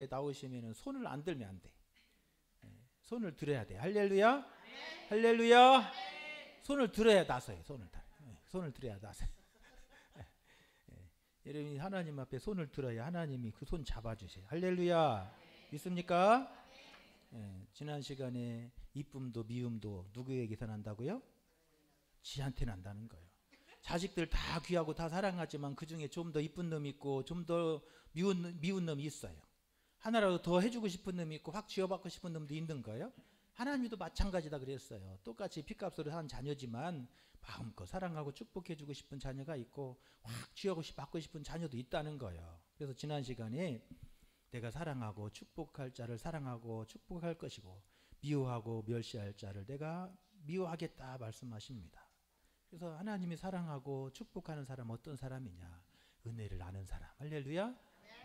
나오시면 손을 안 들면 안 돼. 손을 들어야 돼. 할렐루야. 할렐루야. 손을 들어야 나서요. 손을 들어야 나서요. 여러분이 하나님 앞에 손을 들어야 하나님이 그 손 잡아주세요. 할렐루야. 믿습니까? 지난 시간에 이쁨도 미움도 누구에게서 난다고요? 지한테 난다는 거예요. 자식들 다 귀하고 다 사랑하지만 그 중에 좀 더 이쁜 놈이 있고 좀 더 미운 놈이 있어요. 하나라도 더 해주고 싶은 놈이 있고 확 쥐어받고 싶은 놈도 있는 거예요. 하나님도 마찬가지다 그랬어요. 똑같이 피값으로 산 자녀지만 마음껏 사랑하고 축복해주고 싶은 자녀가 있고 확 쥐어받고 싶은 자녀도 있다는 거예요. 그래서 지난 시간에 내가 사랑하고 축복할 자를 사랑하고 축복할 것이고 미워하고 멸시할 자를 내가 미워하겠다 말씀하십니다. 그래서 하나님이 사랑하고 축복하는 사람 어떤 사람이냐? 은혜를 아는 사람. 할렐루야.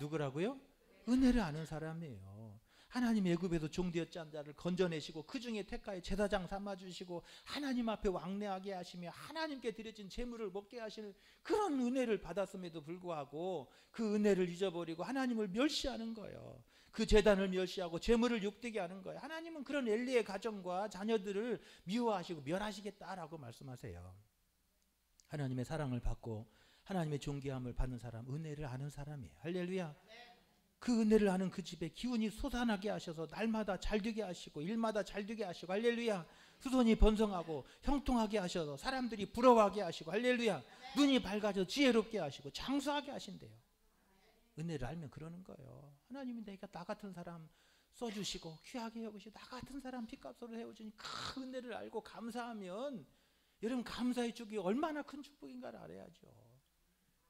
누구라고요? 은혜를 아는 사람이에요. 하나님 애굽에서 종되었던 자를 건져내시고 그 중에 택하여 제사장 삼아주시고 하나님 앞에 왕래하게 하시며 하나님께 드려진 재물을 먹게 하시는 그런 은혜를 받았음에도 불구하고 그 은혜를 잊어버리고 하나님을 멸시하는 거예요. 그 제단을 멸시하고 재물을 욕되게 하는 거예요. 하나님은 그런 엘리의 가정과 자녀들을 미워하시고 멸하시겠다라고 말씀하세요. 하나님의 사랑을 받고 하나님의 존귀함을 받는 사람, 은혜를 아는 사람이에요. 할렐루야. 그 은혜를 아는 그 집에 기운이 솟아나게 하셔서 날마다 잘되게 하시고 일마다 잘되게 하시고 할렐루야. 후손이 번성하고 형통하게 하셔서 사람들이 부러워하게 하시고 할렐루야. 눈이 밝아져 지혜롭게 하시고 장수하게 하신대요. 은혜를 알면 그러는 거예요. 하나님이 내가 나 같은 사람 써주시고 귀하게 여기시고 나 같은 사람 핏값으로 해오시니 그 은혜를 알고 감사하면 여러분 감사의 축이 얼마나 큰 축복인가를 알아야죠.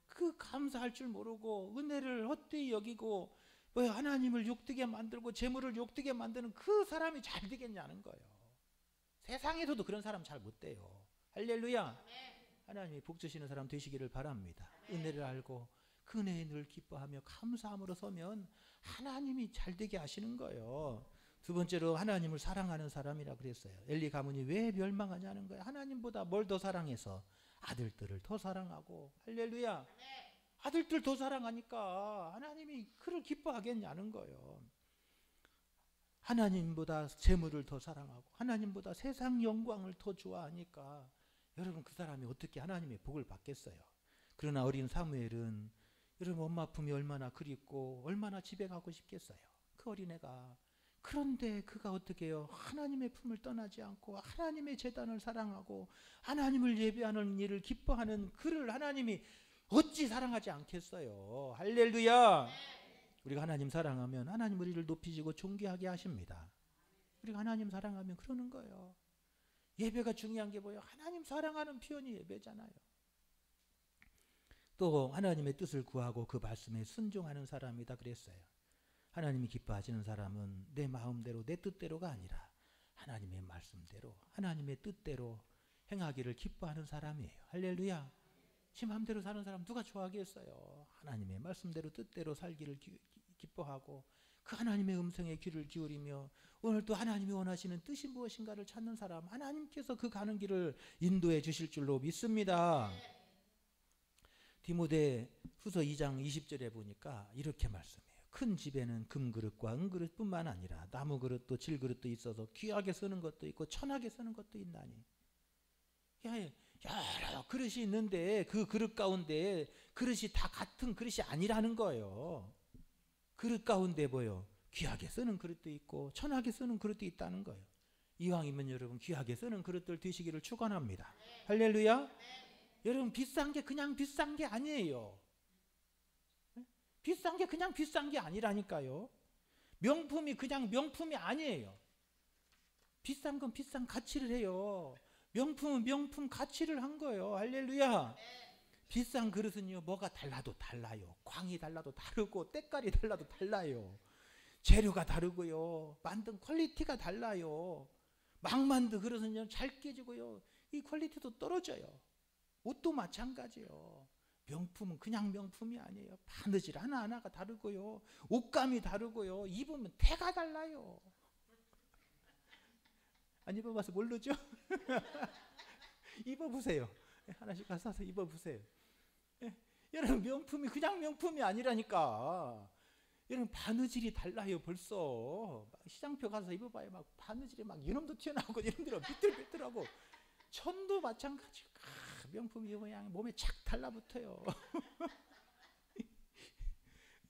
그 감사할 줄 모르고 은혜를 헛되이 여기고 하나님을 욕되게 만들고 재물을 욕되게 만드는 그 사람이 잘 되겠냐는 거예요. 세상에서도 그런 사람 잘 못 돼요. 할렐루야. 하나님이 복 주시는 사람 되시기를 바랍니다. 은혜를 알고 그 은혜에 늘 기뻐하며 감사함으로 서면 하나님이 잘 되게 하시는 거예요. 두 번째로 하나님을 사랑하는 사람이라 그랬어요. 엘리 가문이 왜 멸망하냐는 거예요. 하나님보다 뭘 더 사랑해서 아들들을 더 사랑하고 할렐루야. 아들들 더 사랑하니까 하나님이 그를 기뻐하겠냐는 거예요. 하나님보다 재물을 더 사랑하고 하나님보다 세상 영광을 더 좋아하니까 여러분 그 사람이 어떻게 하나님의 복을 받겠어요. 그러나 어린 사무엘은 여러분 엄마 품이 얼마나 그립고 얼마나 집에 가고 싶겠어요. 그 어린애가. 그런데 그가 어떻게 해요? 하나님의 품을 떠나지 않고 하나님의 제단을 사랑하고 하나님을 예배하는 일을 기뻐하는 그를 하나님이 어찌 사랑하지 않겠어요. 할렐루야. 우리가 하나님 사랑하면 하나님 우리를 높이시고 존귀하게 하십니다. 우리가 하나님 사랑하면 그러는 거예요. 예배가 중요한 게 뭐예요? 하나님 사랑하는 표현이 예배잖아요. 또 하나님의 뜻을 구하고 그 말씀에 순종하는 사람이다 그랬어요. 하나님이 기뻐하시는 사람은 내 마음대로 내 뜻대로가 아니라 하나님의 말씀대로 하나님의 뜻대로 행하기를 기뻐하는 사람이에요. 할렐루야. 지 마음대로 사는 사람 누가 좋아하겠어요. 하나님의 말씀대로 뜻대로 살기를 기뻐하고 그 하나님의 음성에 귀를 기울이며 오늘 또 하나님이 원하시는 뜻이 무엇인가를 찾는 사람, 하나님께서 그 가는 길을 인도해 주실 줄로 믿습니다. 디모데 후서 2장 20절에 보니까 이렇게 말씀해요. 큰 집에는 금그릇과 은그릇뿐만 아니라 나무그릇도 질그릇도 있어서 귀하게 쓰는 것도 있고 천하게 쓰는 것도 있나니. 여러 그릇이 있는데 그 그릇 가운데 그릇이 다 같은 그릇이 아니라는 거예요. 그릇 가운데 뭐요? 귀하게 쓰는 그릇도 있고 천하게 쓰는 그릇도 있다는 거예요. 이왕이면 여러분 귀하게 쓰는 그릇들 되시기를 축원합니다. 할렐루야. 여러분 비싼 게 그냥 비싼 게 아니에요. 비싼 게 그냥 비싼 게 아니라니까요. 명품이 그냥 명품이 아니에요. 비싼 건 비싼 가치를 해요. 명품은 명품 가치를 한 거예요. 할렐루야. 비싼 그릇은요 뭐가 달라도 달라요. 광이 달라도 다르고 때깔이 달라도 달라요. 재료가 다르고요. 만든 퀄리티가 달라요. 막 만든 그릇은요 잘 깨지고요. 이 퀄리티도 떨어져요. 옷도 마찬가지예요. 명품은 그냥 명품이 아니에요. 바느질 하나하나가 다르고요. 옷감이 다르고요. 입으면 태가 달라요. 안 입어봐서 모르죠? 입어보세요. 하나씩 사서 입어보세요. 여러분 명품이 그냥 명품이 아니라니까. 여러분 바느질이 달라요. 벌써 막 시장표 가서 입어봐요. 막 바느질이 막 이놈도 튀어나오고 이놈들은 삐뚤삐뚤하고, 천도 마찬가지고 명품 입으면 몸에 착 달라붙어요.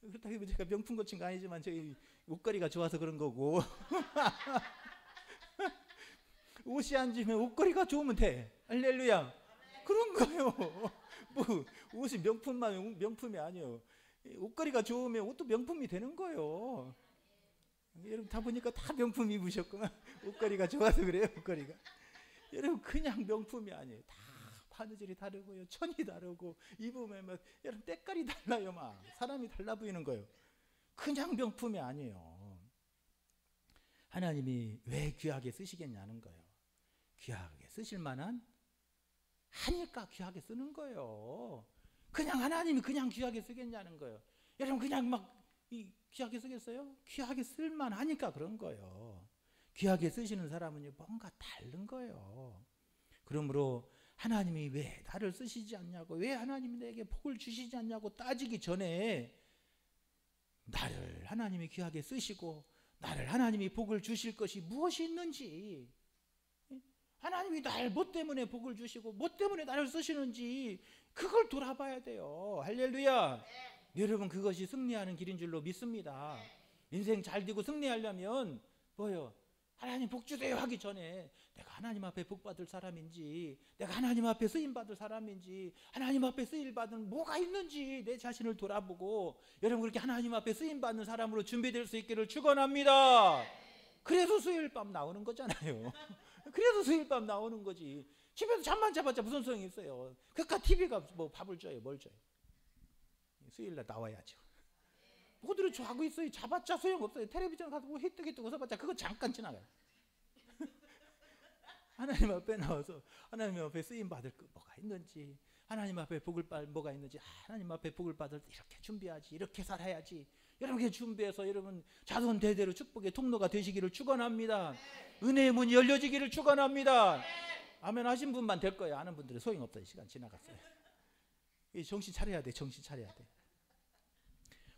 그렇다고 해서 제가 명품 고친 거 아니지만 저희 옷걸이가 좋아서 그런 거고 옷이 안 지면 옷걸이가 좋으면 돼. 할렐루야. 그런 거예요. 뭐 옷이 명품만 명품이 아니에요. 옷걸이가 좋으면 옷도 명품이 되는 거예요. 여러분 다 보니까 다 명품 입으셨구나. 옷걸이가 좋아서 그래요. 옷걸이가. 여러분 그냥 명품이 아니에요. 다 바느질이 다르고요, 천이 다르고, 입으면 막 여러분 때깔이 달라요. 막 사람이 달라 보이는 거예요. 그냥 명품이 아니에요. 하나님이 왜 귀하게 쓰시겠냐는 거예요. 귀하게 쓰실 만한 하니까 귀하게 쓰는 거예요. 그냥 하나님이 그냥 귀하게 쓰겠냐는 거예요. 여러분 그냥 막 귀하게 쓰겠어요? 귀하게 쓸만 하니까 그런 거예요. 귀하게 쓰시는 사람은 뭔가 다른 거예요. 그러므로 하나님이 왜 나를 쓰시지 않냐고, 왜 하나님이 내게 복을 주시지 않냐고 따지기 전에 나를 하나님이 귀하게 쓰시고 나를 하나님이 복을 주실 것이 무엇이 있는지, 하나님이 날 뭐 때문에 복을 주시고 뭐 때문에 나를 쓰시는지 그걸 돌아봐야 돼요. 할렐루야. 여러분 그것이 승리하는 길인 줄로 믿습니다. 인생 잘 되고 승리하려면 뭐예요? 하나님 복 주세요 하기 전에 내가 하나님 앞에 복 받을 사람인지, 내가 하나님 앞에 쓰임 받을 사람인지, 하나님 앞에 쓰임 받은 뭐가 있는지 내 자신을 돌아보고, 여러분 그렇게 하나님 앞에 쓰임 받는 사람으로 준비될 수 있기를 축원합니다. 그래서 수요일 밤 나오는 거잖아요. 그래서 수요일 밤 나오는 거지. 집에서 잠만 자봤자 무슨 소용이 있어요. 그러니까 TV가 뭐 밥을 줘요, 뭘 줘요. 수요일날 나와야죠. 모두를 좋아하고 있어요. 자봤자 소용없어요. 텔레비전 가서 뭐 히뜩히뜩 웃어봤자 그거 잠깐 지나가요. 하나님 앞에 나와서 하나님 앞에 쓰임 받을 거 뭐가 있는지, 하나님 앞에 복을 받을 뭐가 있는지, 하나님 앞에 복을 받을 때 이렇게 준비하지, 이렇게 살아야지, 이렇게 준비해서 여러분 자손 대대로 축복의 통로가 되시기를 축원합니다. 은혜의 문이 열려지기를 축원합니다. 아멘 하신 분만 될 거예요. 아는 분들은 소용없어요. 시간 지나갔어요. 정신 차려야 돼. 정신 차려야 돼.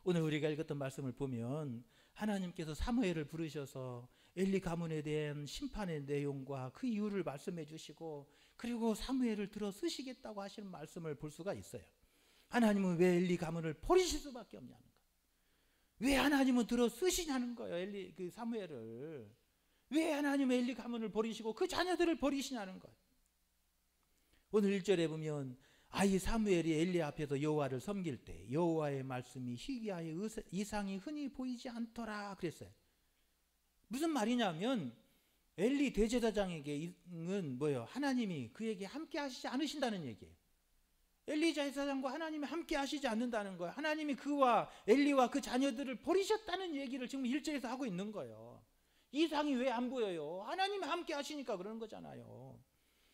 오늘 우리가 읽었던 말씀을 보면 하나님께서 사무엘을 부르셔서 엘리 가문에 대한 심판의 내용과 그 이유를 말씀해 주시고, 그리고 사무엘을 들어 쓰시겠다고 하시는 말씀을 볼 수가 있어요. 하나님은 왜 엘리 가문을 버리실 수밖에 없냐는 거예요. 왜 하나님은 들어 쓰시냐는 거예요. 그 사무엘을 왜 하나님은 엘리 가문을 버리시고 그 자녀들을 버리시냐는 거예요. 오늘 1절에 보면 아이 사무엘이 엘리 앞에서 여호와를 섬길 때 여호와의 말씀이 희귀하여 이상이 흔히 보이지 않더라 그랬어요. 무슨 말이냐면 엘리 대제사장에게는 뭐예요? 하나님이 그에게 함께 하시지 않으신다는 얘기예요. 엘리 제사장과 하나님이 함께 하시지 않는다는 거예요. 하나님이 그와 엘리와 그 자녀들을 버리셨다는 얘기를 지금 1절에서 하고 있는 거예요. 이상이 왜 안 보여요? 하나님이 함께 하시니까 그러는 거잖아요.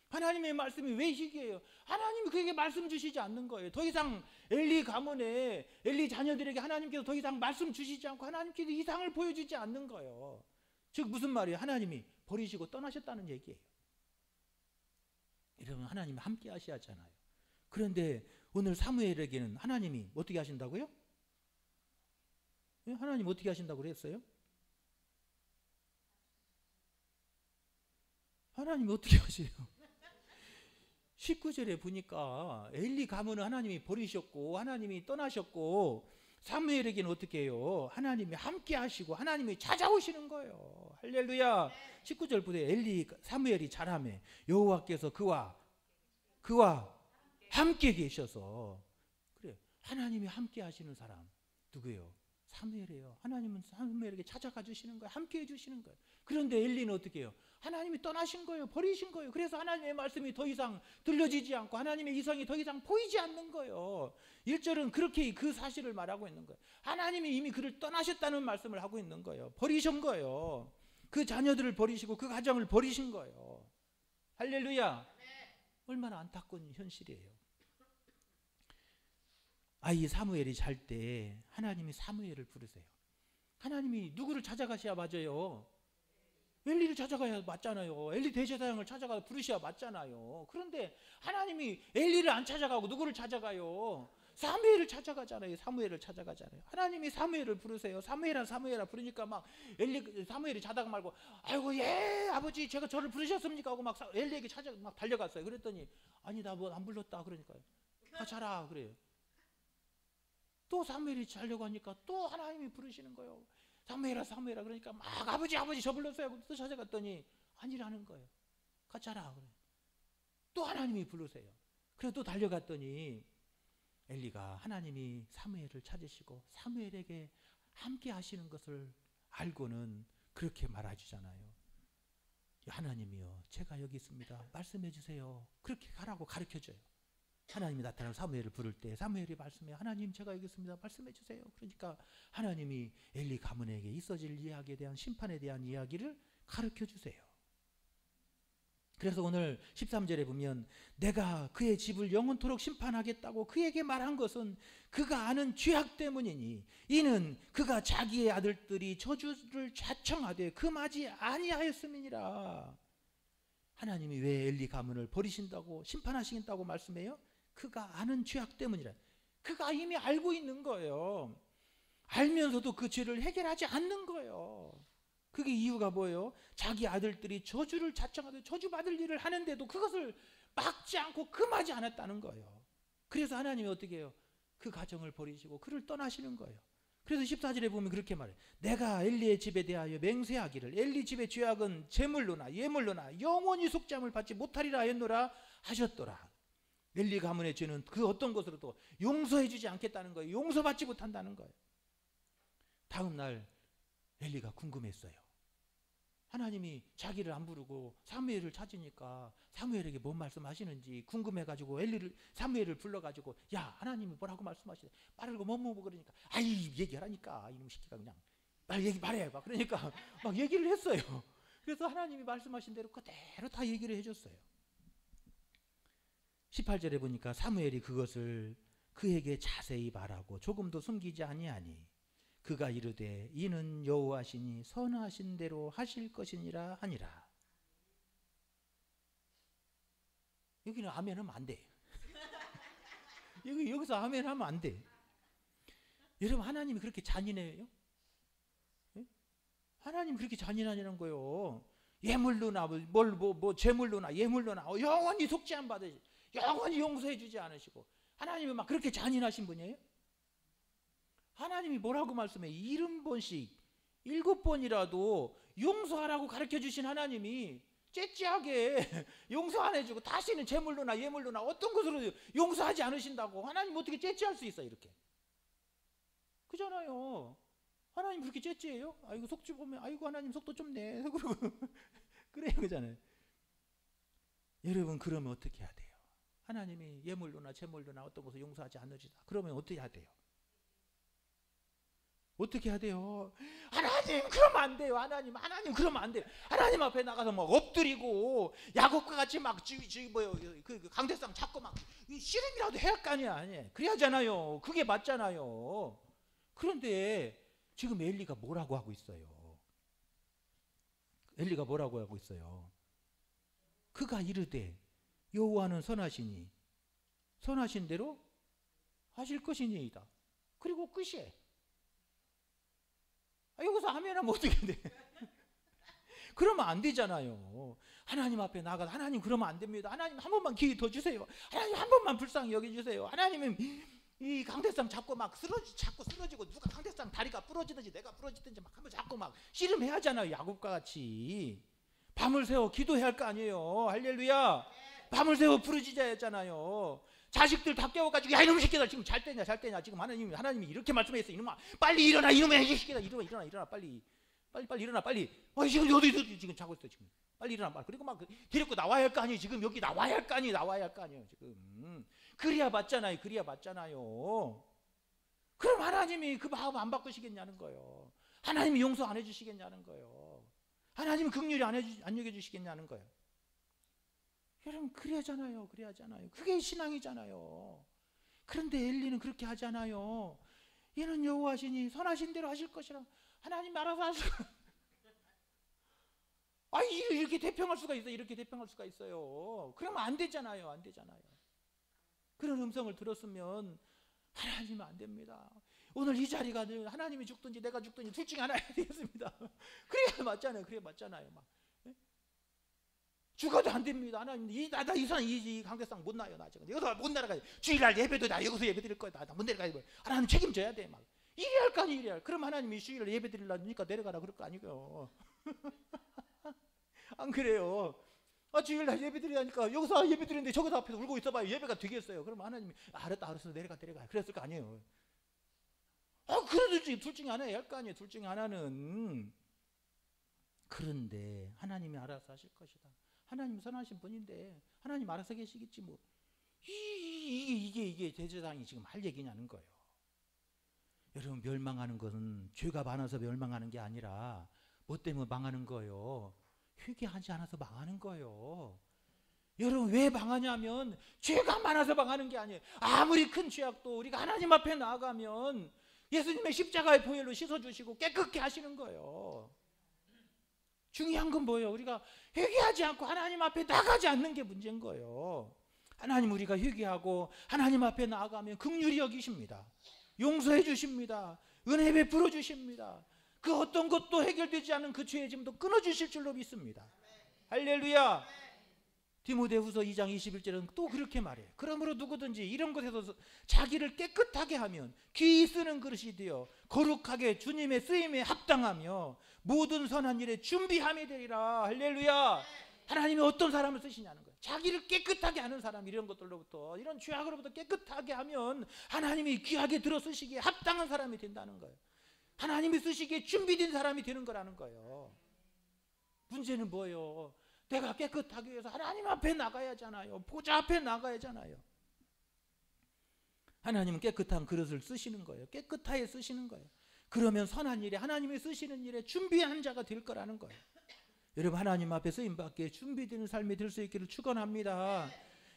하나님의 말씀이 왜 희귀해요? 하나님이 그에게 말씀 주시지 않는 거예요. 더 이상 엘리 가문에 엘리 자녀들에게 하나님께서 더 이상 말씀 주시지 않고 하나님께서 이상을 보여주지 않는 거예요. 즉 무슨 말이에요? 하나님이 버리시고 떠나셨다는 얘기예요. 여러분 하나님이 함께 하셔야 하잖아요. 그런데 오늘 사무엘에게는 하나님이 어떻게 하신다고요? 하나님 어떻게 하신다고 그랬어요? 하나님이 어떻게 하세요? 19절에 보니까 엘리 가문은 하나님이 버리셨고 하나님이 떠나셨고, 사무엘에게는 어떻게 해요? 하나님이 함께 하시고 하나님이 찾아오시는 거예요. 할렐루야. 19절 보세요. 사무엘이 자라매 여호와께서 그와 함께 계셔서, 그래 하나님이 함께 하시는 사람 누구예요? 사무엘이에요. 하나님은 사무엘에게 찾아가 주시는 거예요. 함께 해주시는 거예요. 그런데 엘리는 어떻게 해요? 하나님이 떠나신 거예요. 버리신 거예요. 그래서 하나님의 말씀이 더 이상 들려지지 않고 하나님의 이성이 더 이상 보이지 않는 거예요. 1절은 그렇게 그 사실을 말하고 있는 거예요. 하나님이 이미 그를 떠나셨다는 말씀을 하고 있는 거예요. 버리신 거예요. 그 자녀들을 버리시고 그 가정을 버리신 거예요. 할렐루야. 얼마나 안타까운 현실이에요. 아이 사무엘이 잘 때 하나님이 사무엘을 부르세요. 하나님이 누구를 찾아가셔야 맞아요? 엘리를 찾아가야 맞잖아요. 엘리 대제사장을 찾아가 부르셔야 맞잖아요. 그런데 하나님이 엘리를 안 찾아가고 누구를 찾아가요? 사무엘을 찾아가잖아요. 사무엘을 찾아가잖아요. 하나님이 사무엘을 부르세요. 사무엘아 사무엘아 부르니까 막 사무엘이 자다가 말고 아이고 예 아버지 제가 저를 부르셨습니까 하고 막 엘리에게 막 달려갔어요. 그랬더니 아니 나 뭐 안 불렀다 그러니까요. 자라 그래요. 또 사무엘이 자려고 하니까 또 하나님이 부르시는 거예요. 사무엘아 사무엘아 그러니까 막 아버지 저 불렀어요. 또 찾아갔더니 아니라는 거예요. 가자라 그래. 또 하나님이 부르세요. 그래서 또 달려갔더니 엘리가 하나님이 사무엘을 찾으시고 사무엘에게 함께 하시는 것을 알고는 그렇게 말해주잖아요. 하나님이요 제가 여기 있습니다. 말씀해 주세요. 그렇게 가라고 가르쳐줘요. 하나님이 나타나서 사무엘을 부를 때 사무엘이 말씀해 하나님 제가 여기 있습니다. 말씀해 주세요. 그러니까 하나님이 엘리 가문에게 있어질 이야기에 대한 심판에 대한 이야기를 가르쳐 주세요. 그래서 오늘 13절에 보면 내가 그의 집을 영원토록 심판하겠다고 그에게 말한 것은 그가 아는 죄악 때문이니 이는 그가 자기의 아들들이 저주를 자청하되 금하지 아니하였음이니라. 하나님이 왜 엘리 가문을 버리신다고 심판하시겠다고 말씀해요? 그가 아는 죄악 때문이라. 그가 이미 알고 있는 거예요. 알면서도 그 죄를 해결하지 않는 거예요. 그게 이유가 뭐예요? 자기 아들들이 저주를 자청하되 저주받을 일을 하는데도 그것을 막지 않고 금하지 않았다는 거예요. 그래서 하나님이 어떻게 해요? 그 가정을 버리시고 그를 떠나시는 거예요. 그래서 14절에 보면 그렇게 말해요. 내가 엘리의 집에 대하여 맹세하기를 엘리 집의 죄악은 제물로나 예물로나 영원히 속죄함을 받지 못하리라 하였노라 하셨더라. 엘리 가문의 죄는 그 어떤 것으로도 용서해 주지 않겠다는 거예요. 용서받지 못한다는 거예요. 다음 날 엘리가 궁금했어요. 하나님이 자기를 안 부르고 사무엘을 찾으니까 사무엘에게 뭔 말씀하시는지 궁금해가지고 사무엘을 불러가지고 야 하나님이 뭐라고 말씀하시네 말하고 뭐뭐 그러니까 아이 얘기하라니까 이놈 새끼가 그냥 빨리 말해봐 그러니까 막 얘기를 했어요. 그래서 하나님이 말씀하신 대로 그대로 다 얘기를 해줬어요. 18절에 보니까 사무엘이 그것을 그에게 자세히 말하고 조금도 숨기지 아니하니 그가 이르되 이는 여호와시니 선하신 대로 하실 것이니라 하니라. 여기는 아멘 하면 안 돼. 여기서 아멘 하면 안 돼. 여러분 하나님이 그렇게 잔인해요? 네? 하나님 그렇게 잔인하냐는 거예요. 예물로나 제물로나 예물로나 영원히 속죄함 받으시 영원히 용서해 주지 않으시고 하나님이 막 그렇게 잔인하신 분이에요? 하나님이 뭐라고 말씀해? 70번씩 7번이라도 용서하라고 가르쳐 주신 하나님이 째째하게 용서 안 해주고 다시는 제물로나 예물로나 어떤 것으로 용서하지 않으신다고 하나님 어떻게 째째할 수 있어요? 이렇게 그잖아요. 하나님 그렇게 째째해요? 아이고 속지 보면 아이고 하나님 속도 좀 내 그러고 그래요 그잖아요. 여러분 그러면 어떻게 해야 돼요? 하나님이 예물로나 제물로나 어떤 것을 용서하지 않으시다 그러면 어떻게 해야 돼요? 어떻게 해야 돼요? 하나님 그러면 안 돼요. 하나님 그러면 안 돼요. 하나님 앞에 나가서 막 엎드리고 야곱과 같이 막 그 강대상 잡고 막 씨름이라도 해야 할 거 아니야. 아니 그래야잖아요. 그게 맞잖아요. 그런데 지금 엘리가 뭐라고 하고 있어요? 엘리가 뭐라고 하고 있어요? 그가 이르되 여호와는 선하시니 선하신 대로 하실 것이니이다. 그리고 끝이에요. 여기서 하면은 어떻게 돼? 그러면 안 되잖아요. 하나님 앞에 나가서 하나님 그러면 안 됩니다. 하나님 한 번만 기회 더 주세요. 하나님 한 번만 불쌍히 여겨주세요. 하나님은 이 강대상 잡고 막 자꾸 쓰러지고 누가 강대상 다리가 부러지든지 내가 부러지든지 막 한번 자꾸 막 씨름해야 하잖아요. 야곱과 같이 밤을 새워 기도해야 할 거 아니에요. 할렐루야. 밤을 새워 부르짖어야 했잖아요. 자식들 다 깨워가지고 야 이놈 새끼들 지금 잘 때냐 지금 하나님이 이렇게 말씀했어. 이놈아 빨리 일어나 이놈의 새끼다 일어나 빨리 일어나 빨리. 지금 어디 지금 자고 있어 지금 빨리 일어나 빨리. 그리고 막 데리고 나와야 할 거 아니에요. 지금 여기 나와야 할 거 아니에요 지금. 그래야 맞잖아요. 그럼 하나님이 그 마음 안 바꾸시겠냐는 거예요. 하나님이 용서 안 해주시겠냐는 거예요. 하나님이 긍휼히 안 여겨주시겠냐는 거예요. 여러분 그래야잖아요. 그게 신앙이잖아요. 그런데 엘리는 그렇게 하잖아요. 얘는 여호와시니 선하신 대로 하실 것이라 하나님 알아서 하실 이렇게 대평할 수가 있어요. 그러면 안 되잖아요. 그런 음성을 들었으면 하나님은 안 됩니다. 오늘 이 자리가 하나님이 죽든지 내가 죽든지 둘 중에 하나 해야 되겠습니다. 그래야 맞잖아요. 그래야 맞잖아요. 막. 죽어도 안 됩니다. 하나님, 나 이 관계상 못 나요. 나 지금 여기서 못 날아가요. 주일날 예배도 나 여기서 예배 드릴 거야. 나 못 내려가요. 하나님 책임져야 돼. 막 이래 할 거 아니에요. 이래 할. 그럼 하나님이 주일날 예배 드리려니까 내려가라 그럴 거 아니고요. 안 그래요? 주일날 예배 드리려니까 여기서 예배 드리는데 저기서 앞에서 울고 있어봐요. 예배가 되겠어요? 그럼 하나님이 알았어 내려가. 그랬을 거 아니에요. 그래도 둘 중에 하나 해야 할 거 아니에요. 둘 중에 하나는. 그런데 하나님이 알아서 하실 것이다. 하나님 선하신 분인데 하나님 알아서 계시겠지 뭐. 이게 대제사장이 지금 할 얘기냐는 거예요. 여러분, 멸망하는 것은 죄가 많아서 멸망하는 게 아니라 뭐 때문에 망하는 거예요? 회개하지 않아서 망하는 거예요. 여러분, 왜 망하냐면 죄가 많아서 망하는 게 아니에요. 아무리 큰 죄악도 우리가 하나님 앞에 나아가면 예수님의 십자가의 보혈로 씻어주시고 깨끗게 하시는 거예요. 중요한 건 뭐예요? 우리가 회개하지 않고 하나님 앞에 나가지 않는 게 문제인 거예요. 하나님, 우리가 회개하고 하나님 앞에 나아가면 긍휼히 여기십니다. 용서해 주십니다. 은혜 베풀어 주십니다. 그 어떤 것도 해결되지 않은 그 죄의 짐도 끊어주실 줄로 믿습니다. 할렐루야. 디모데후서 2장 21절은 또 그렇게 말해요. 그러므로 누구든지 이런 것에서 자기를 깨끗하게 하면 귀히 쓰는 그릇이 되어 거룩하게 주님의 쓰임에 합당하며 모든 선한 일에 준비함이 되리라. 할렐루야. 하나님이 어떤 사람을 쓰시냐는 거예요. 자기를 깨끗하게 하는 사람, 이런 것들로부터, 이런 죄악으로부터 깨끗하게 하면 하나님이 귀하게 들어 쓰시기에 합당한 사람이 된다는 거예요. 하나님이 쓰시기에 준비된 사람이 되는 거라는 거예요. 문제는 뭐예요? 내가 깨끗하기 위해서 하나님 앞에 나가야 하잖아요. 보좌 앞에 나가야 하잖아요. 하나님은 깨끗한 그릇을 쓰시는 거예요. 깨끗하게 쓰시는 거예요. 그러면 선한 일에, 하나님이 쓰시는 일에 준비한 자가 될 거라는 거예요. 여러분, 하나님 앞에 쓰임받기에 준비되는 삶이 될 수 있기를 축원합니다.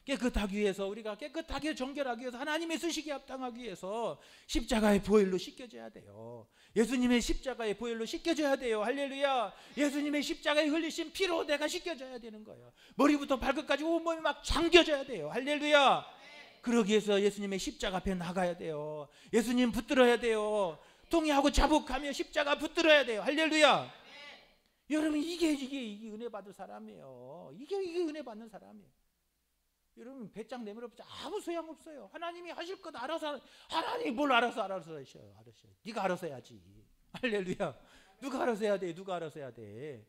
깨끗하기 위해서, 우리가 깨끗하게 정결하기 위해서, 하나님의 쓰시기에 합당하기 위해서 십자가의 보혈로 씻겨져야 돼요. 예수님의 십자가의 보혈로 씻겨져야 돼요. 할렐루야. 예수님의 십자가에 흘리신 피로 내가 씻겨져야 되는 거예요. 머리부터 발끝까지 온몸이 막 잠겨져야 돼요. 할렐루야. 그러기 위해서 예수님의 십자가 앞에 나가야 돼요. 예수님 붙들어야 돼요. 통회하고 자복하며 십자가 붙들어야 돼요. 할렐루야. 여러분, 이게 은혜 받을 사람이에요. 이게 은혜 받는 사람이에요. 여러분, 배짱 내밀어보자 아무 소용없어요. 하나님이 하실 것 알아서, 하나님이 뭘 알아서 하셔요. 네가 알아서 해야지. 할렐루야. 누가 알아서 해야 돼? 누가 알아서 해야 돼?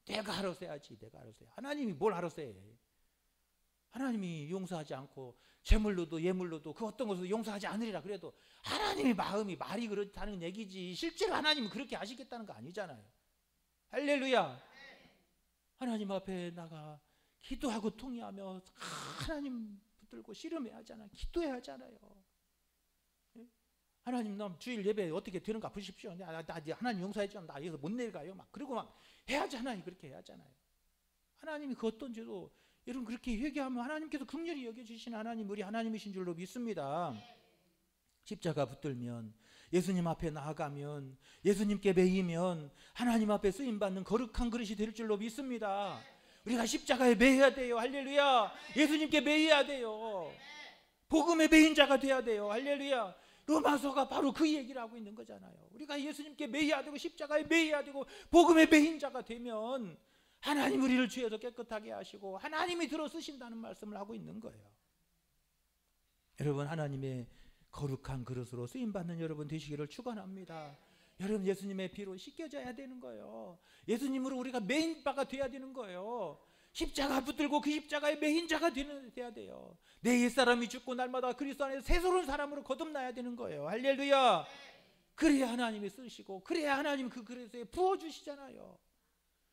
내가 알아서 해야지. 내가 알아서 해. 하나님이 뭘 알아서 해? 하나님이 용서하지 않고 재물로도 예물로도 그 어떤 것도 용서하지 않으리라 그래도 하나님의 마음이, 말이 그렇다는 얘기지 실제로 하나님은 그렇게 하시겠다는 거 아니잖아요. 할렐루야. 하나님 앞에 나가 기도하고 통회하며 하나님 붙들고 씨름해야 하잖아요. 기도해야 하잖아요. 하나님, 나 주일 예배 어떻게 되는가 보십시오. 나 하나님 용서해 줘. 나 여기서 못 내려가요. 막 그러고 막 해야 하잖아요. 그렇게 해야 하잖아요. 하나님이 그 어떤 죄도 여러분 그렇게 회개하면 하나님께서 긍휼히 여겨주신 하나님, 우리 하나님이신 줄로 믿습니다. 십자가 붙들면, 예수님 앞에 나아가면, 예수님께 매이면 하나님 앞에 쓰임받는 거룩한 그릇이 될 줄로 믿습니다. 우리가 십자가에 매여야 돼요. 할렐루야. 예수님께 매여야 돼요. 복음의 매인 자가 돼야 돼요. 할렐루야. 로마서가 바로 그 얘기를 하고 있는 거잖아요. 우리가 예수님께 매여야 되고 십자가에 매여야 되고 복음의 매인 자가 되면 하나님 우리를 죄에서 깨끗하게 하시고 하나님이 들어 쓰신다는 말씀을 하고 있는 거예요. 여러분, 하나님의 거룩한 그릇으로 쓰임받는 여러분 되시기를 축원합니다. 여러분, 예수님의 피로 씻겨져야 되는 거예요. 예수님으로 우리가 매인 바가 돼야 되는 거예요. 십자가 붙들고 그 십자가의 매인 자가 돼야 돼요. 내 옛사람이 죽고 날마다 그리스도 안에서 새로운 사람으로 거듭나야 되는 거예요. 할렐루야. 그래야 하나님이 쓰시고 그래야 하나님 그 그릇에 부어주시잖아요.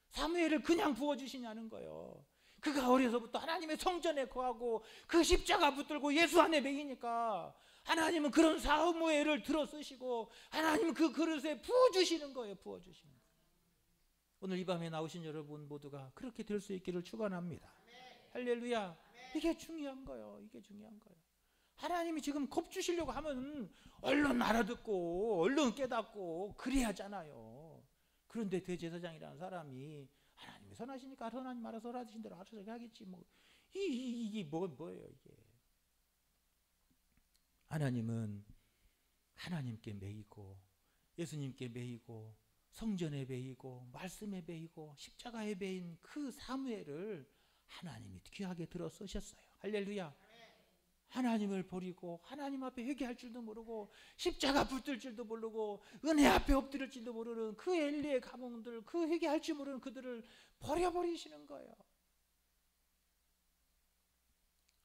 사무엘을 그냥 부어주시냐는 거예요. 그가 어려서부터 하나님의 성전에 거하고 그 십자가 붙들고 예수 안에 매이니까 하나님은 그런 사무엘을 들어 쓰시고 하나님은 그 그릇에 부어주시는 거예요. 부어주시는 거예요. 오늘 이 밤에 나오신 여러분 모두가 그렇게 될 수 있기를 축원합니다. 할렐루야. 이게 중요한 거예요. 이게 중요한 거예요. 하나님이 지금 겁 주시려고 하면 얼른 알아듣고 얼른 깨닫고 그래야 하잖아요. 그런데 대제사장이라는 사람이 하나님이 선하시니까 하나님 알아서 하신 대로 알아서 하겠지 뭐. 이게 뭐예요 이게. 하나님은 하나님께 매이고 예수님께 매이고 성전에 매이고 말씀에 매이고 십자가에 매인 그 사무엘을 하나님이 귀하게 들어 쓰셨어요. 할렐루야. 하나님을 버리고 하나님 앞에 회개할 줄도 모르고 십자가 붙들 줄도 모르고 은혜 앞에 엎드릴 줄도 모르는 그 엘리의 가문들, 그 회개할 줄 모르는 그들을 버려버리시는 거예요.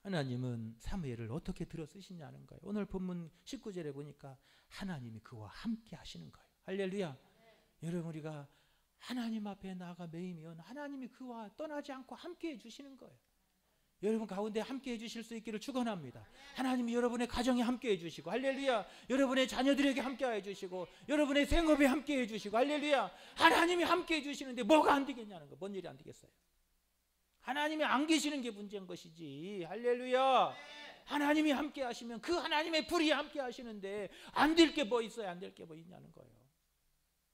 하나님은 사무엘을 어떻게 들어 쓰시냐는 거예요. 오늘 본문 19절에 보니까 하나님이 그와 함께 하시는 거예요. 할렐루야. 여러분, 우리가 하나님 앞에 나아가 매이면 하나님이 그와 떠나지 않고 함께 해주시는 거예요. 여러분 가운데 함께 해주실 수 있기를 축원합니다. 하나님이 여러분의 가정에 함께 해주시고, 할렐루야. 여러분의 자녀들에게 함께 해주시고, 여러분의 생업에 함께 해주시고, 할렐루야. 하나님이 함께 해주시는데 뭐가 안 되겠냐는 거. 뭔 일이 안 되겠어요? 하나님이 안 계시는 게 문제인 것이지. 할렐루야. 하나님이 함께 하시면 그 하나님의 불이 함께 하시는데 안 될 게 뭐 있어요? 안 될 게 뭐 있냐는 거예요.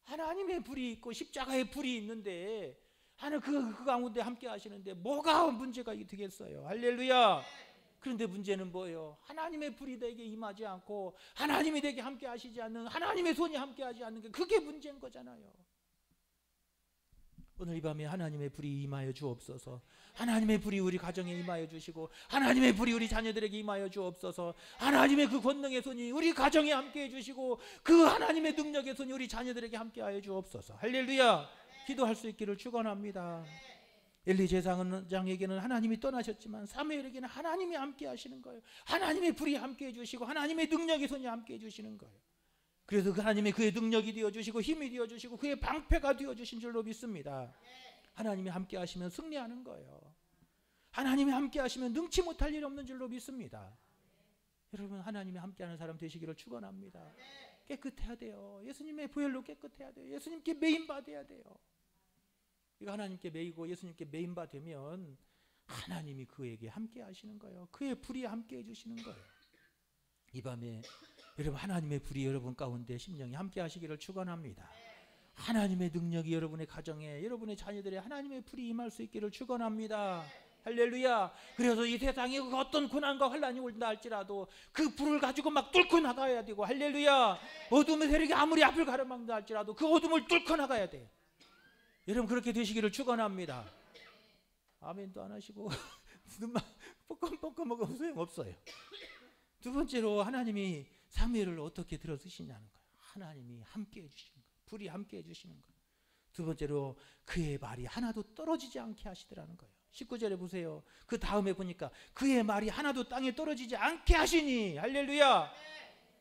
하나님의 불이 있고 십자가의 불이 있는데 하나님 그 가운데 함께 하시는데 뭐가 문제가 되겠어요? 할렐루야. 그런데 문제는 뭐예요? 하나님의 불이 내게 임하지 않고 하나님이 내게 함께 하시지 않는, 하나님의 손이 함께 하지 않는 게 그게 문제인 거잖아요. 오늘 이 밤에 하나님의 불이 임하여 주옵소서. 하나님의 불이 우리 가정에 임하여 주시고 하나님의 불이 우리 자녀들에게 임하여 주옵소서. 하나님의 그 권능의 손이 우리 가정에 함께 해주시고 그 하나님의 능력의 손이 우리 자녀들에게 함께 하여 주옵소서. 할렐루야. 기도할 수 있기를 축원합니다. 엘리 제사장에게는 하나님이 떠나셨지만 사무엘에게는 하나님이 함께 하시는 거예요. 하나님의 불이 함께 해주시고 하나님의 능력의 손이 함께 해주시는 거예요. 그래서 그 하나님이 그의 능력이 되어주시고 힘이 되어주시고 그의 방패가 되어주신 줄로 믿습니다. 하나님이 함께 하시면 승리하는 거예요. 하나님이 함께 하시면 능치 못할 일 없는 줄로 믿습니다. 여러분, 하나님이 함께하는 사람 되시기를 축원합니다. 깨끗해야 돼요. 예수님의 보혈로 깨끗해야 돼요. 예수님께 매임받아야 돼요. 이거 하나님께 매이고 예수님께 매임받으면 하나님이 그에게 함께 하시는 거예요. 그의 불이 함께 해주시는 거예요. 이 밤에 여러분, 하나님의 불이 여러분 가운데 심령이 함께 하시기를 축원합니다. 하나님의 능력이 여러분의 가정에, 여러분의 자녀들의 하나님의 불이 임할 수 있기를 축원합니다. 할렐루야. 그래서 이 세상에 어떤 고난과 환난이 온다 할지라도 그 불을 가지고 막 뚫고 나가야 되고, 할렐루야. 어둠의 세력이 아무리 앞을 가로막는다 할지라도 그 어둠을 뚫고 나가야 돼. 여러분, 그렇게 되시기를 축원합니다. 아멘도 안 하시고 눈만 뻑껌뻑껌 먹으면 소용없어요. 두 번째로 하나님이 사무엘을 어떻게 들어 쓰시냐는 거예요. 하나님이 함께 해주시는 거예요. 불이 함께 해주시는 거예요. 두 번째로 그의 말이 하나도 떨어지지 않게 하시더라는 거예요. 19절에 보세요. 그 다음에 보니까 그의 말이 하나도 땅에 떨어지지 않게 하시니, 할렐루야.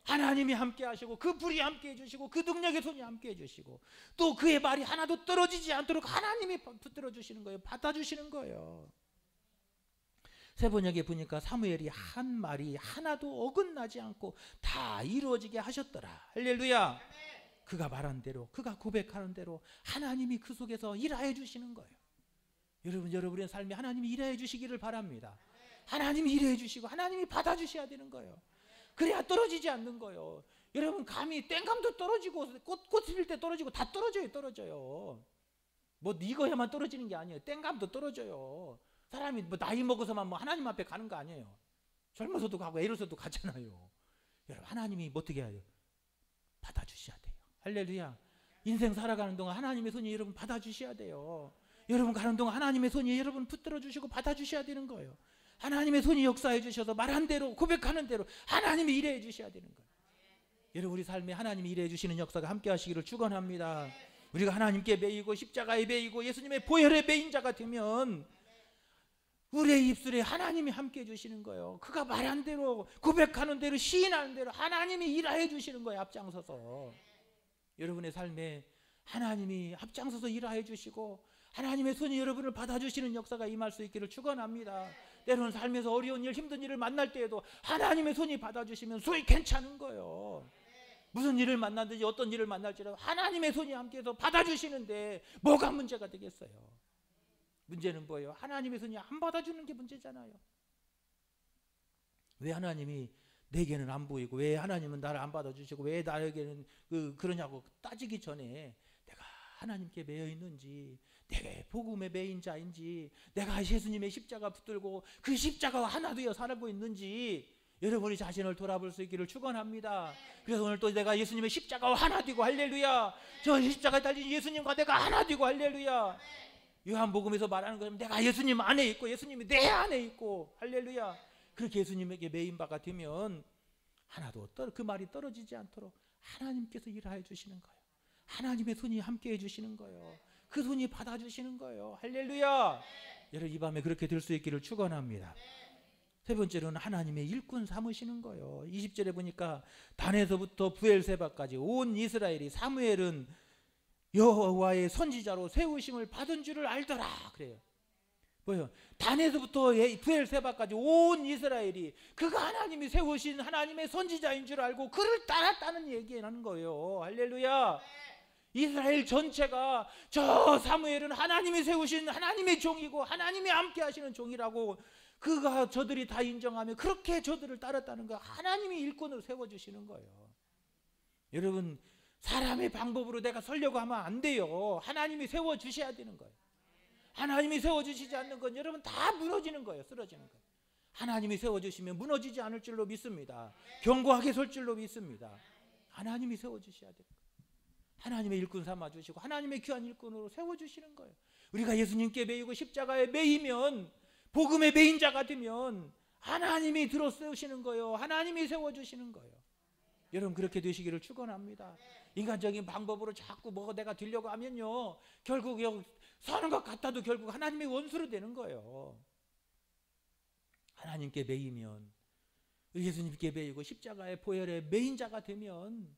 하나님이 함께 하시고 그 불이 함께 해주시고 그 능력의 손이 함께 해주시고 또 그의 말이 하나도 떨어지지 않도록 하나님이 붙들어 주시는 거예요. 받아주시는 거예요. 세번역에 보니까 사무엘이 한 말이 하나도 어긋나지 않고 다 이루어지게 하셨더라. 할렐루야. 그가 말한 대로, 그가 고백하는 대로 하나님이 그 속에서 일하여 주시는 거예요. 여러분, 여러분의 삶에 하나님이 일하여 주시기를 바랍니다. 하나님이 일하여 주시고 하나님이 받아주셔야 되는 거예요. 그래야 떨어지지 않는 거예요. 여러분, 감히 땡감도 떨어지고 꽃 필 때 떨어지고 다 떨어져요. 뭐 이거야만 떨어지는 게 아니에요. 땡감도 떨어져요. 사람이 뭐 나이 먹어서만 뭐 하나님 앞에 가는 거 아니에요. 젊어서도 가고 애로서도 가잖아요. 여러분, 하나님이 뭐 어떻게 해요? 받아주셔야 돼요. 할렐루야. 인생 살아가는 동안 하나님의 손이 여러분 받아주셔야 돼요. 여러분 가는 동안 하나님의 손이 여러분 붙들어 주시고 받아주셔야 되는 거예요. 하나님의 손이 역사해 주셔서 말한 대로, 고백하는 대로 하나님이 일해 주셔야 되는 거예요. 여러분, 우리 삶에 하나님이 일해 주시는 역사가 함께 하시기를 축원합니다. 우리가 하나님께 매이고 십자가에 매이고 예수님의 보혈에 매인 자가 되면 우리의 입술에 하나님이 함께 해주시는 거예요. 그가 말한 대로, 고백하는 대로, 시인하는 대로 하나님이 일하여 주시는 거예요. 앞장서서. 여러분의 삶에 하나님이 앞장서서 일하여 주시고 하나님의 손이 여러분을 받아주시는 역사가 임할 수 있기를 축원합니다. 때로는 삶에서 어려운 일, 힘든 일을 만날 때에도 하나님의 손이 받아주시면 소위 괜찮은 거예요. 무슨 일을 만나든지 어떤 일을 만날지라도 하나님의 손이 함께해서 받아주시는데 뭐가 문제가 되겠어요? 문제는 뭐예요? 하나님의 손이 안 받아주는 게 문제잖아요. 왜 하나님이 내게는 안 보이고 왜 하나님은 나를 안 받아주시고 왜 나에게는 그러냐고 따지기 전에 내가 하나님께 매여 있는지, 내가 복음의 매인 자인지, 내가 예수님의 십자가 붙들고 그 십자가와 하나 되어 살고 있는지 여러분이 자신을 돌아볼 수 있기를 축원합니다. 그래서 오늘 또 내가 예수님의 십자가와 하나 되고 할렐루야. 저 십자가에 달린 예수님과 내가 하나 되고 할렐루야. 요한복음에서 말하는 것처럼 내가 예수님 안에 있고 예수님이 내 안에 있고 할렐루야. 그렇게 예수님에게 매인 바가 되면 하나도 그 말이 떨어지지 않도록 하나님께서 일하여 주시는 거예요. 하나님의 손이 함께 해주시는 거예요. 그 손이 받아주시는 거예요. 할렐루야. 여러분 이 밤에 그렇게 될 수 있기를 축원합니다. 세 번째로는 하나님의 일꾼 삼으시는 거예요. 20절에 보니까 단에서부터 부엘세바까지 온 이스라엘이 사무엘은 여호와의 선지자로 세우심을 받은 줄을 알더라 그래요. 뭐요? 단에서부터 부엘세바까지 온 이스라엘이 그가 하나님이 세우신 하나님의 선지자인 줄 알고 그를 따랐다는 얘기하는 거예요. 할렐루야. 이스라엘 전체가 저 사무엘은 하나님이 세우신 하나님의 종이고 하나님이 함께 하시는 종이라고 그가 저들이 다 인정하며 그렇게 저들을 따랐다는 거예요. 하나님이 일꾼으로 세워주시는 거예요. 여러분 사람의 방법으로 내가 서려고 하면 안 돼요. 하나님이 세워주셔야 되는 거예요. 하나님이 세워주시지 않는 건 여러분 다 무너지는 거예요. 쓰러지는 거예요. 하나님이 세워주시면 무너지지 않을 줄로 믿습니다. 견고하게 설 줄로 믿습니다. 하나님이 세워주셔야 돼요. 하나님의 일꾼 삼아주시고 하나님의 귀한 일꾼으로 세워주시는 거예요. 우리가 예수님께 매이고 십자가에 매이면 복음의 매인자가 되면 하나님이 들어 세우시는 거예요. 하나님이 세워주시는 거예요. 여러분 그렇게 되시기를 축원합니다. 인간적인 방법으로 자꾸 뭐 내가 되려고 하면요 결국 서는 것 같아도 결국 하나님의 원수로 되는 거예요. 하나님께 매이면 예수님께 매이고 십자가의 보혈의 매인자가 되면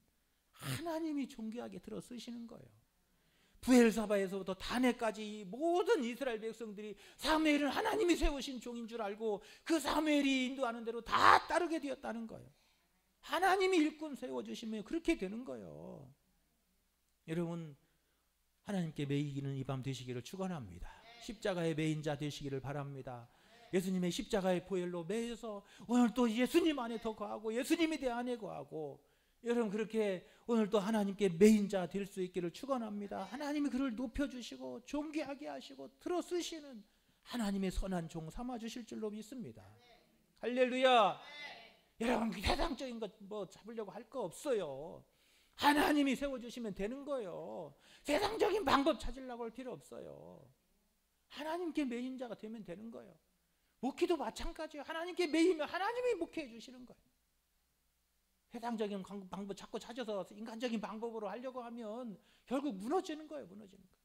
하나님이 존귀하게 들어 쓰시는 거예요. 부엘사바에서부터 다네까지 모든 이스라엘 백성들이 사무엘은 하나님이 세우신 종인 줄 알고 그 사무엘이 인도하는 대로 다 따르게 되었다는 거예요. 하나님이 일꾼 세워주시면 그렇게 되는 거예요. 여러분 하나님께 매이기는 이 밤 되시기를 축원합니다. 십자가의 매인자 되시기를 바랍니다. 예수님의 십자가의 보혈로 매여서 오늘 또 예수님 안에 더 거하고 예수님이 내 안에 거하고 여러분 그렇게 오늘 또 하나님께 매인자 될 수 있기를 축원합니다. 하나님이 그를 높여주시고 존귀하게 하시고 들어 쓰시는 하나님의 선한 종 삼아주실 줄로 믿습니다. 할렐루야. 여러분 세상적인 것 뭐 잡으려고 할 거 없어요. 하나님이 세워주시면 되는 거예요. 세상적인 방법 찾으려고 할 필요 없어요. 하나님께 매인자가 되면 되는 거예요. 목회도 마찬가지예요. 하나님께 매이면 하나님이 목회해 주시는 거예요. 세상적인 방법 자꾸 찾아서 인간적인 방법으로 하려고 하면 결국 무너지는 거예요. 무너지는 거예요.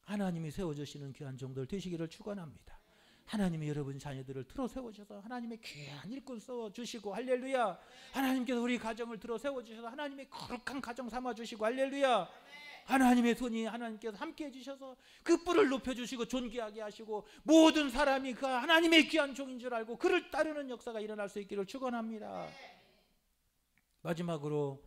하나님이 세워주시는 귀한 종들 되시기를 축원합니다. 하나님이 여러분 자녀들을 들어 세우셔서 하나님의 귀한 일꾼 써주시고 할렐루야. 하나님께서 우리 가정을 들어 세워주셔서 하나님의 거룩한 가정 삼아주시고 할렐루야. 하나님의 손이 하나님께서 함께 해주셔서 그 뿔을 높여주시고 존귀하게 하시고 모든 사람이 그 하나님의 귀한 종인 줄 알고 그를 따르는 역사가 일어날 수 있기를 축원합니다. 마지막으로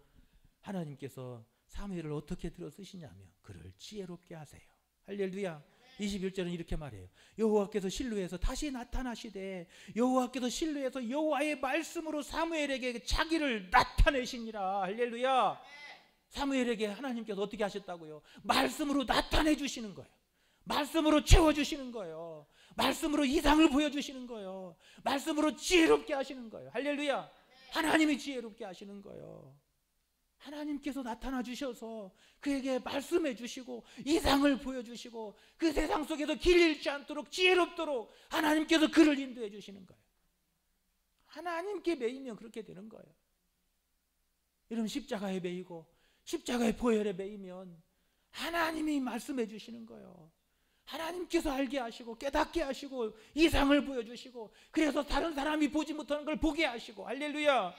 하나님께서 사무엘을 어떻게 들어 쓰시냐면 그를 지혜롭게 하세요. 할렐루야. 21절은 이렇게 말해요. 여호와께서 실로에서 다시 나타나시되 여호와께서 실로에서 여호와의 말씀으로 사무엘에게 자기를 나타내시니라. 할렐루야. 사무엘에게 하나님께서 어떻게 하셨다고요? 말씀으로 나타내 주시는 거예요. 말씀으로 채워주시는 거예요. 말씀으로 이상을 보여주시는 거예요. 말씀으로 지혜롭게 하시는 거예요. 할렐루야. 하나님이 지혜롭게 하시는 거예요. 하나님께서 나타나 주셔서 그에게 말씀해 주시고 이상을 보여주시고 그 세상 속에서 길 잃지 않도록 지혜롭도록 하나님께서 그를 인도해 주시는 거예요. 하나님께 매이면 그렇게 되는 거예요. 여러분 십자가에 매이고 십자가의 보혈에 매이면 하나님이 말씀해 주시는 거예요. 하나님께서 알게 하시고 깨닫게 하시고 이상을 보여주시고 그래서 다른 사람이 보지 못하는 걸 보게 하시고 할렐루야.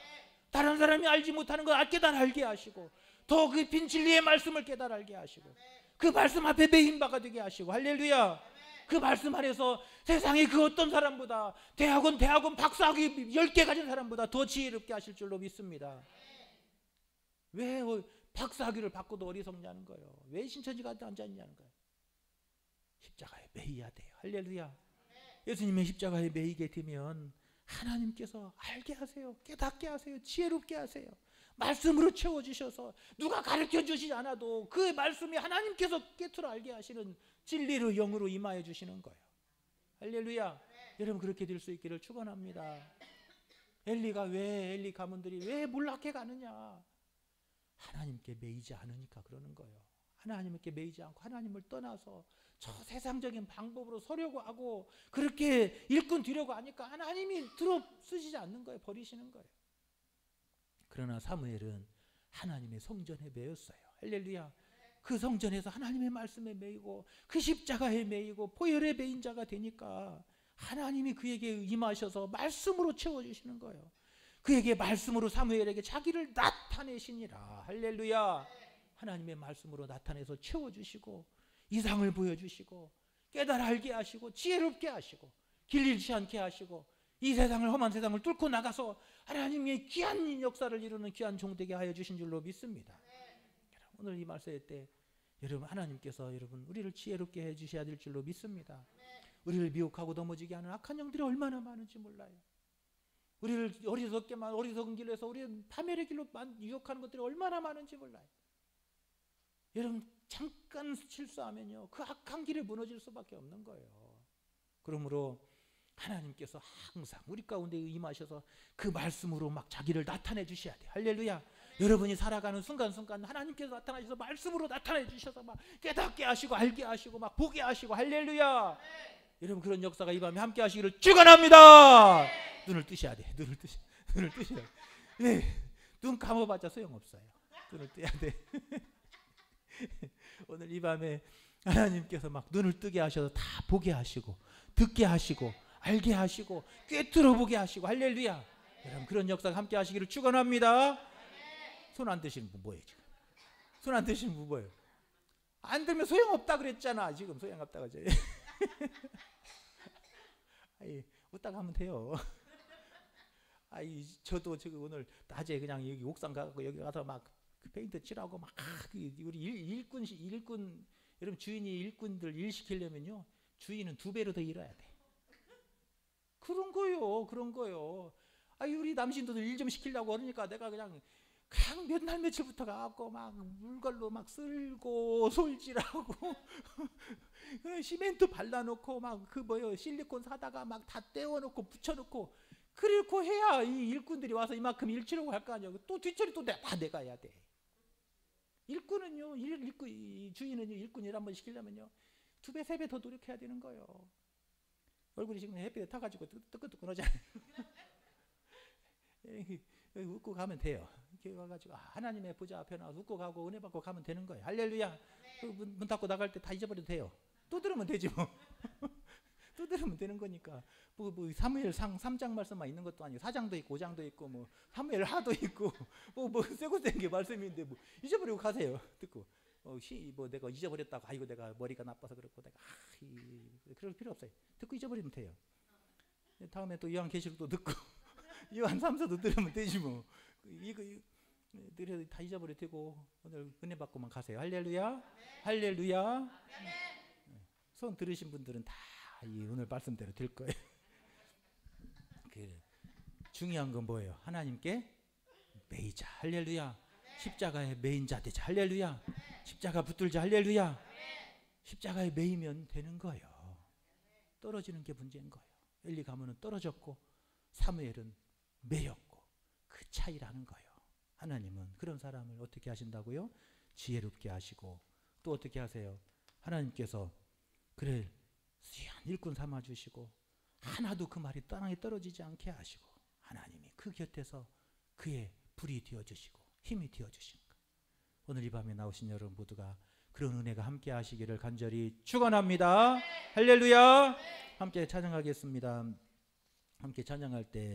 다른 사람이 알지 못하는 걸 깨달게 하시고 더 깊은 진리의 말씀을 깨달게 하시고 그 말씀 앞에 매인 바가 되게 하시고 할렐루야. 그 말씀 안에서 세상의 그 어떤 사람보다 대학원 박사학위 10개 가진 사람보다 더 지혜롭게 하실 줄로 믿습니다. 왜 박사학위를 받고도 어리석냐는 거예요. 왜 신천지가 앉아있냐는 거예요. 십자가에 매여야 돼요. 할렐루야. 예수님의 십자가에 매이게 되면 하나님께서 알게 하세요. 깨닫게 하세요. 지혜롭게 하세요. 말씀으로 채워주셔서 누가 가르쳐 주시지 않아도 그 말씀이 하나님께서 깨트려 알게 하시는 진리로 영으로 임하여 주시는 거예요. 할렐루야. 여러분 그렇게 될 수 있기를 축원합니다. 엘리 가문들이 왜 몰락해 가느냐? 하나님께 매이지 않으니까 그러는 거예요. 하나님께 매이지 않고 하나님을 떠나서 저 세상적인 방법으로 서려고 하고 그렇게 일꾼 뒤려고 하니까 하나님이 들어 쓰시지 않는 거예요. 버리시는 거예요. 그러나 사무엘은 하나님의 성전에 매였어요. 할렐루야. 그 성전에서 하나님의 말씀에 매이고 그 십자가에 매이고 보혈에 매인 자가 되니까 하나님이 그에게 임하셔서 말씀으로 채워주시는 거예요. 그에게 말씀으로 사무엘에게 자기를 나타내시니라. 할렐루야. 하나님의 말씀으로 나타내서 채워주시고 이상을 보여주시고 깨달아 알게 하시고 지혜롭게 하시고 길 잃지 않게 하시고 이 세상을 험한 세상을 뚫고 나가서 하나님의 귀한 역사를 이루는 귀한 종되게 하여 주신 줄로 믿습니다. 오늘 이 말씀의 때 여러분 하나님께서 여러분 우리를 지혜롭게 해 주셔야 될 줄로 믿습니다. 우리를 미혹하고 넘어지게 하는 악한 영들이 얼마나 많은지 몰라요. 우리를 어리석은 길로 해서 우리를 파멸의 길로 유혹하는 것들이 얼마나 많은지 몰라요. 여러분 잠깐 실수하면요 그 악한 길에 무너질 수밖에 없는 거예요. 그러므로 하나님께서 항상 우리 가운데 임하셔서 그 말씀으로 막 자기를 나타내 주셔야 돼요. 할렐루야. 여러분이 살아가는 순간순간 하나님께서 나타나셔서 말씀으로 나타내 주셔서 막 깨닫게 하시고 알게 하시고 막 보게 하시고 할렐루야. 여러분 그런 역사가 이 밤에 함께 하시기를 축원합니다. 눈을 뜨셔야 돼. 눈을 뜨셔야 돼. 네. 눈 감아봤자 소용없어요. 눈을 뜨야 돼. 오늘 이 밤에 하나님께서 막 눈을 뜨게 하셔서 다 보게 하시고 듣게 하시고 알게 하시고 꿰뚫어 보게 하시고 할렐루야. 여러분 그런 역사가 함께 하시기를 축원합니다. 손 안 드시는 분 뭐예요 지금? 손 안 드시는 분 뭐예요? 안 들면 소용없다 그랬잖아. 지금 소용없다 그러죠. 아이 웃다가 하면 돼요. 아이 저도 지금 오늘 낮에 그냥 여기 옥상 가고 여기 가서 막 페인트 칠하고 막 우리 일꾼 여러분 주인이 일꾼들 일 시키려면요 주인은 2배로 더 일해야 돼. 그런 거요. 아이 우리 남신도들 일 좀 시키려고 그러니까 내가 그냥 몇 날 며칠부터 가고 막 물걸로 막 쓸고 솔질하고 시멘트 발라놓고 막 실리콘 사다가 막 다 떼워놓고 붙여놓고 그리고 해야 이 일꾼들이 와서 이만큼 일 치려고 할 거 아니야. 또 뒷처리 또 다 내가 해야 돼. 일꾼은요 주인은요 일꾼 일 한번 시키려면요 2배 3배 더 노력해야 되는 거예요. 얼굴이 지금 햇빛에 타가지고 뜨끈뜨끈하잖아요. 웃고 가면 돼요. 이렇게 와가지고 하나님의 보좌 앞에 나와서 웃고 가고 은혜 받고 가면 되는 거예요. 할렐루야. 문 닫고 나갈 때 다 잊어버려도 돼요. 또 들으면 되지 뭐. 또 들으면 되는 거니까. 뭐 사무엘상 3장 말씀만 있는 것도 아니고 4장도 있고 5장도 있고 뭐 사무엘 하도 있고 뭐 쎄고 쎄는 게 말씀인데 뭐 잊어버리고 가세요. 듣고 내가 잊어버렸다고 아이고 내가 머리가 나빠서 그렇고 내가 그럴 필요 없어요. 듣고 잊어버리면 돼요. 다음에 또 요한계시록도 듣고 요한 3서도 들으면 되지 뭐. 이거 다 잊어버려도 되고 오늘 은혜 받고만 가세요. 할렐루야. 할렐루야. 손 들으신 분들은 다 이 오늘 말씀대로 될 거예요. 중요한 건 뭐예요? 하나님께 매이자. 할렐루야. 십자가에 매인 자 되자. 할렐루야. 십자가 붙들자. 할렐루야. 십자가에 매이면 되는 거예요. 떨어지는 게 문제인 거예요. 엘리 가문은 떨어졌고 사무엘은 매였고 그 차이라는 거예요. 하나님은 그런 사람을 어떻게 하신다고요? 지혜롭게 하시고 또 어떻게 하세요? 하나님께서 그를 귀한 일꾼 삼아주시고 하나도 그 말이 땅에 떨어지지 않게 하시고 하나님이 그 곁에서 그의 불이 되어주시고 힘이 되어주신 것. 오늘 이 밤에 나오신 여러분 모두가 그런 은혜가 함께 하시기를 간절히 축원합니다. 할렐루야. 함께 찬양하겠습니다. 함께 찬양할 때